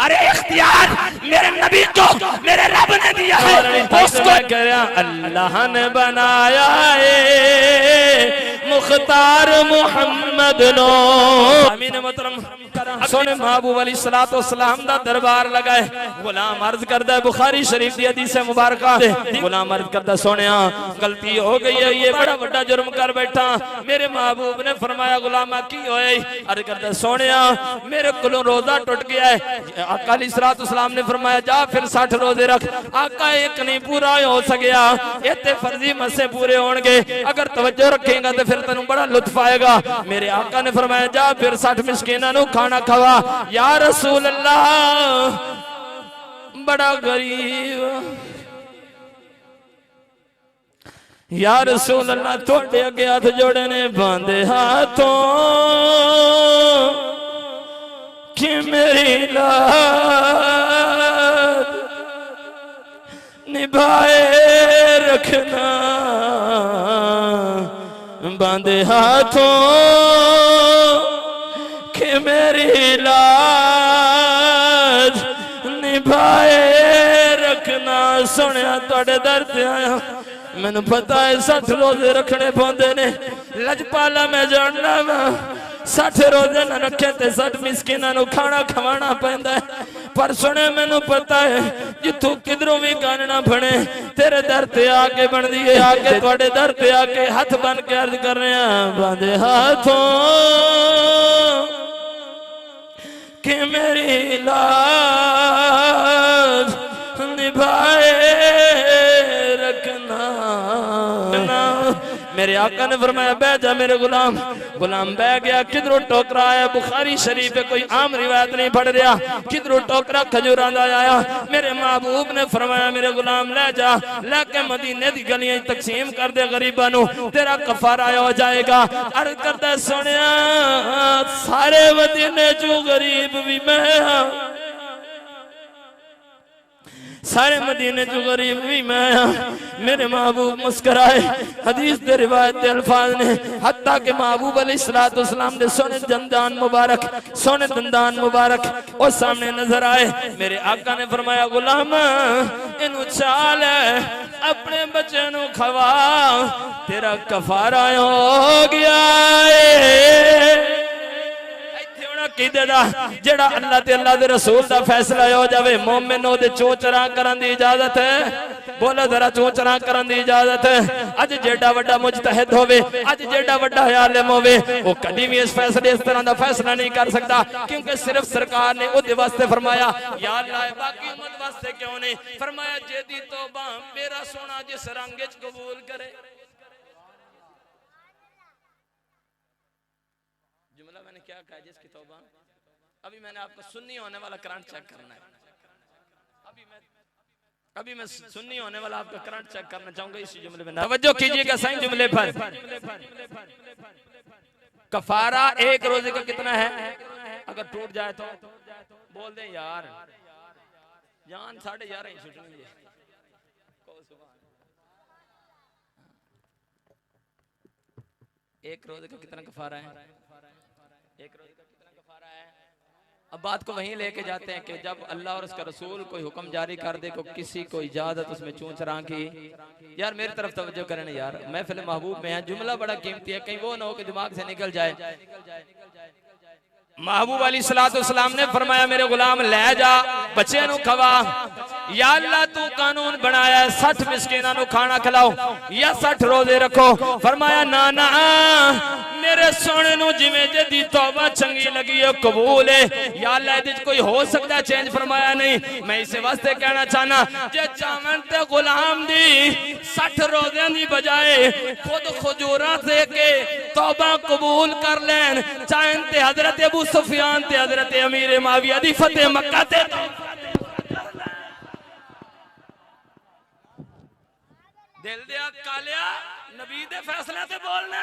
अरे इख्तियार मेरे नबी को मेरे रब ने दिया है, उसको अल्लाह ने बनाया है मुख्तार मोहम्मद नो। अमीन मोहतरम सोने महबूब अलैहिस्सलाम दा दरबार लगाए। गुलाम अर्ज करदा है बुखारी शरीफ दी हदीस मुबारक, गुलाम अर्ज करदा सोनिया गलती हो गई है, ये बड़ा बड़ा जुर्म कर बैठा। मेरे महबूब ने फरमाया गुलामा की होए? अर्ज करदा सोनिया मेरे कोलों रोजा टूट गया है। आका अलैहिस्सलाम ने फरमाया जा फिर 60 रोजे रख। आका एक नहीं पूरा हो सकिया, इतने फर्जी मसे पूरे होंगे, अगर तवज्जो रखेगा तो फिर तेन बड़ा लुत्फ आएगा। मेरे आका ने फरमाया जा फिर 60 मिस्कीना नु खाना खवा। या रसूल अल्लाह बड़ा गरीब, या रसूल अल्लाह थोड़े अगे हाथ जोड़े ने बांधे हाथों कि मेरी लाज निभाए रखना, बांधे हाथों कि मेरी लाज निभाए रखना। सुनिया थोड़े दर्द आया, मैनू पता है 60 रोजे रखने पौंदे ने। लजपाला मैं जानना वा 60 रोजे न रखे ते 60 मिस्किना नु खाना खवाना पैंदा है। पर सुने मैनू पता है जिथों किधरों भी गल ना बने तेरे दर ते आके बनदी है। आके थोड़े दर ते आके हाथ बन के अर्ज कर रहे हैं बांधे हाथों कि मेरी लाज निभाए रखना। मेरे आका ने फरमाया बह जा मेरे गुलाम। गुलाम बह गया। किधरों टोकरा आया, बुखारी शरीफ पे कोई आम रिवायत नहीं पढ़ रहा, किधरों टोकरा खजूरां दा आया। मेरे महबूब ने फरमाया मेरे गुलाम ले जा, लेके मदीने दी गलियां तकसीम कर दे गरीबां नू, तेरा कफारा हो जाएगा। अर्ज करदा सुनिया सारे मदीने चो गरीब भी मैं हां, सारे मदीने जो गरीब भी मैं। मेरे महबूब मुस्कुराए। हदीस दे रिवायत दे अल्फाज ने हत्ता के महबूब अलैहिस्सलाम ने सोने दंदान मुबारक, सोने दंदान मुबारक और सामने नजर आए। मेरे आका ने फरमाया गुलाम इनू चाल अपने बच्चे नू खवा, तेरा कफारा हो गया है। जेड़ा अल्लाह ते अल्लाह दे रसूल दा फैसला हो जावे मोमिन ओदे चोचरा करन दी इजाजत है। बोलो जरा चोचरा करन दी इजाजत है। अज जेड़ा वड्डा मुजतहिद होवे, अज जेड़ा वड्डा आलिम होवे, वो कभी भी इस फैसले इस तरह दा फैसला नहीं कर सकता, क्योंकि सिर्फ सरकार ने ओदे वास्ते फरमाया या अल्लाह बाकी उम्मत वास्ते क्यों नहीं फरमाया जेदी तौबा मेरा सोना जिस रंग विच कबूल करे। जुमला मैंने क्या कहा जिसकी तौबा। अभी मैंने आपको सुन्नी होने वाला करंट चेक करना है। अभी मैं सुन्नी होने वाला आपका करंट चेक करना चाहूंगा इसी जुमले में। तवज्जो कीजिएगा सही जुमले पर। कफारा एक रोजे का कितना है? अगर टूट जाए तो बोल दें यार जान 11:30 ही छुटनी है। एक रोजे का कितना कफारा है? एक रोजे का कितना कफारा है? अब बात को वहीं लेके जाते हैं कि जब अल्लाह और उसका रसूल कोई हुक्म जारी कर दे को किसी को इजाजत उसमें चूंचरा की। यार मेरी तरफ तवज्जो करें यार, महफिल महबूब में है, जुमला बड़ा कीमती है, कहीं वो ना हो कि दिमाग से निकल जाए। महबूब अलैहिस्सलाम ने फरमाया मेरे गुलाम ले जा बच्चे नु खवा। या अल्लाह तू कानून बनाया 60 मिस्कीना नु खाना खिलाओ या 60 रोजे रखो। फरमाया ना ना मेरे सोने नु जिवें जेदी तौबा चंगी लगी है कबूल है। या अल्लाह इहदे कोई हो सकता चेंज? फरमाया नहीं। मैं इस वास्ते कहना चाहना जे चावन ते गुलाम दी 60 रोज़ियां दी बजाय खुद खजूरा दे के तौबा कबूल कर लेन, चाहन ते हजरत अबू सुफियान ते हजरत अमीर मुआविया दी फतेह मक्का ते दिल दे कालिया नबी दे फैसले ते बोलना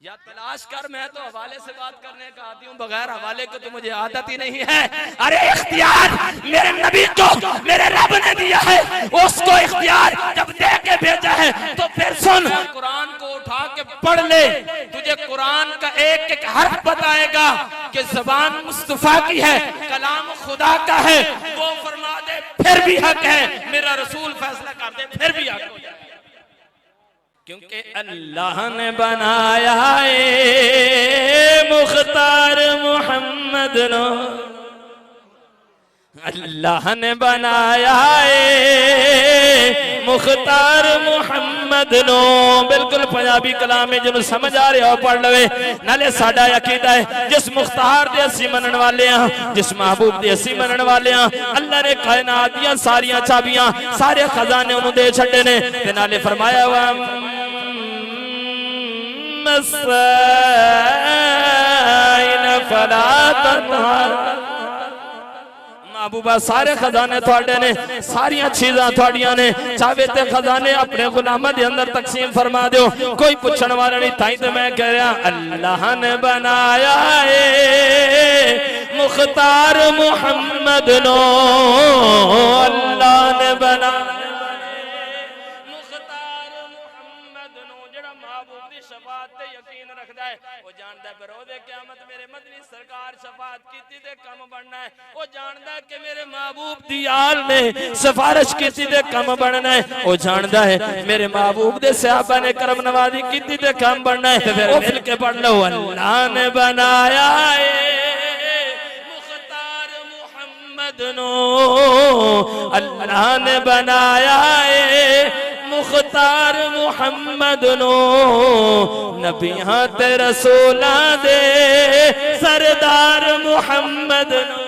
या तलाश कर, मैं तो हवाले से बात करने का आती हूँ, बगैर हवाले को तो मुझे आदत ही नहीं है। अरे इख्तियार मेरे नबी को मेरे रब ने दिया है, उसको इख्तियार जब दे के भेजा है तो फिर सुन, कुरान को उठा के पढ़ ले, तुझे कुरान का एक एक हर्फ बताएगा कि ज़बान मुस्तफा की है, कलाम खुदा का है, वो फरमा दे फिर भी हक है, मेरा रसूल फैसला कर दे फिर भी हक है। क्योंकि अल्लाह ने बनाया है मुख्तार मोहम्मद नो, अल्लाह ने बनाया है मुख्तार मोहम्मद नो। बिल्कुल पंजाबी कलाम में जो समझ आ रहा हो पढ़ लवे, नाले साडा अकीदा है जिस मुख्तार दे असी मनन वाले हां, जिस महबूब दे असी मनन वाले हां, अल्लाह ने कायनात दियां सारियां चाबियां सारे खजाने उन्होंने दे छड्डे ने, ते नाले फरमाया वा महबूबा सारे खजाने थोड़े ने, सारिया चीज़ां थोड़ियां ने, चाहे ते खजाने अपने गुलामां दे अंदर तकसीम फरमा दो, कोई पूछण वाला नहीं। ताई तो मैं कह रहा अल्लाह ने बनाया है मुख्तार मोहम्मद नो, अल्लाह ने बनाया सरकार शफात कीती ते कम बनना है, वो जानदा है कि मेरे महबूब दी आल ने सिफारिश कीती ते कम बनना है, वो जानदा है मेरे महबूब दे सहाबा ने करम नवाजी कीती ते कम बनना है। तो फिर मिल के पढ़ लो अल्लाह ने बनाया है मुख्तार मोहम्मद नो, अल्लाह ने बनाया है मुख्तार मोहम्मद नो, नबियां ते रसूलां दे सरदार मोहम्मद नो।